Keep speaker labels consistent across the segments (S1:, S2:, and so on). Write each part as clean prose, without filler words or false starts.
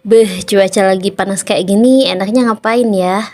S1: Beh, cuaca lagi panas kayak gini, enaknya ngapain ya?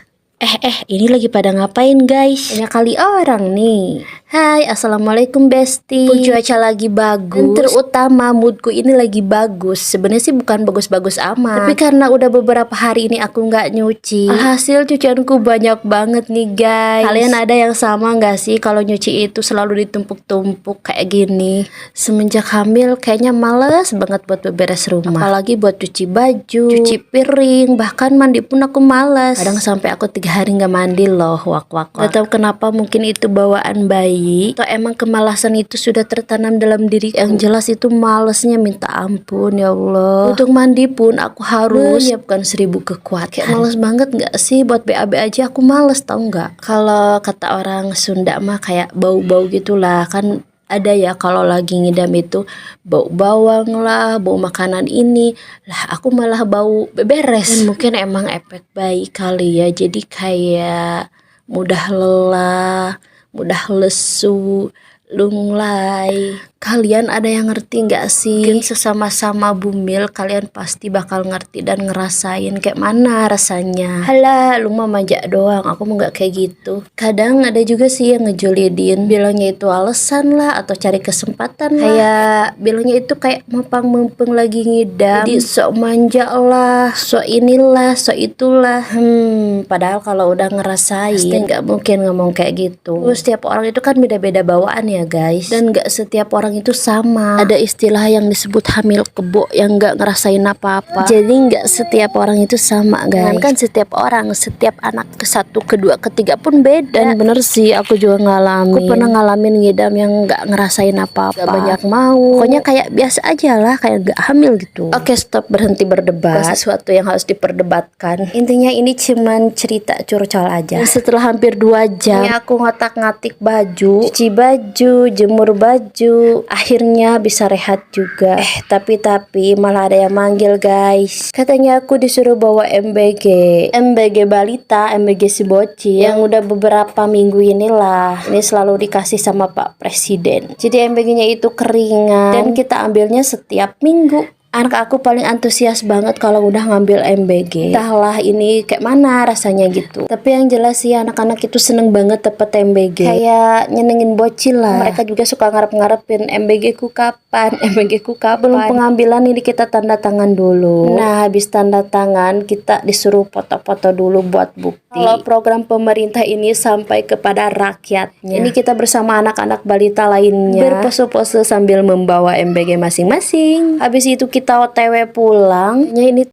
S1: Ini lagi pada ngapain guys? Banyak kali orang nih. Hai, assalamualaikum Besti. Cuaca lagi bagus. Dan terutama moodku ini lagi bagus. Sebenarnya sih bukan bagus-bagus amat. Tapi karena udah beberapa hari ini aku nggak nyuci, hasil cucianku banyak banget nih guys. Kalian ada yang sama nggak sih kalau nyuci itu selalu ditumpuk-tumpuk kayak gini? Semenjak hamil kayaknya males banget buat beberes rumah. Apalagi buat cuci baju, cuci piring, bahkan mandi pun aku males. Kadang sampai aku 3 hari nggak mandi loh, wak. Gak tahu kenapa, mungkin itu bawaan bayi atau emang kemalasan itu sudah tertanam dalam diri. Yang jelas itu malesnya minta ampun ya Allah. Untuk mandi pun aku harus menyiapkan 1000 kekuatan. Kayak males banget nggak sih, buat BAB aja aku males, tau nggak? Kalau kata orang Sunda mah kayak bau-bau gitulah kan. Ada ya kalau lagi ngidam itu bau bawang lah, bau makanan ini lah, aku malah bau beberes. Dan mungkin emang efek bayi kali ya, jadi kayak mudah lelah, mudah lesu, lunglai. Kalian ada yang ngerti nggak sih? Mungkin sesama-sama bumil kalian pasti bakal ngerti dan ngerasain kayak mana rasanya. Halah, lu mah manja doang, aku mau nggak kayak gitu. Kadang ada juga sih yang ngejulidin, bilangnya itu alasan lah atau cari kesempatan lah. Kayak bilangnya itu kayak mempeng-mempeng lagi ngidam, jadi sok manja lah, sok inilah, sok itulah. Padahal kalau udah ngerasain pasti nggak mungkin ngomong kayak gitu. Terus setiap orang itu kan beda-beda bawaan ya guys, dan nggak setiap orang itu sama. Ada istilah yang disebut hamil kebo yang nggak ngerasain apa-apa. Jadi nggak setiap orang itu sama guys. Kan setiap orang, setiap anak ke-1, ke-2, ke-3 pun beda. Dan bener sih, aku juga ngalamin. Aku pernah ngalamin ngidam yang nggak ngerasain apa-apa. Gak banyak mau. Pokoknya kayak biasa aja lah, kayak nggak hamil gitu. Oke, stop, berhenti berdebat. Bukan sesuatu yang harus diperdebatkan. Intinya ini cuman cerita curcol aja. Dan setelah hampir 2 jam, aku ngotak-ngatik baju, cuci baju, jemur baju, akhirnya bisa rehat juga. Tapi malah ada yang manggil guys. Katanya aku disuruh bawa MBG balita, MBG si bocil yang udah beberapa minggu inilah. Ini selalu dikasih sama Pak Presiden. Jadi MBG-nya itu keringan dan kita ambilnya setiap minggu. Anak aku paling antusias banget kalau udah ngambil MBG. Entahlah ini kayak mana rasanya gitu. Tapi yang jelas sih anak-anak itu seneng banget dapet MBG. Kayak nyenengin bocil lah. Mereka juga suka ngarep-ngarepin MBG ku kapan, MBG ku kapan. Belum pengambilan ini kita tanda tangan dulu. Nah, habis tanda tangan kita disuruh foto-foto dulu buat bukti kalau program pemerintah ini sampai kepada rakyatnya. Ini kita bersama anak-anak balita lainnya berpose-pose sambil membawa MBG masing-masing. Habis itu kita OTW pulang. Ini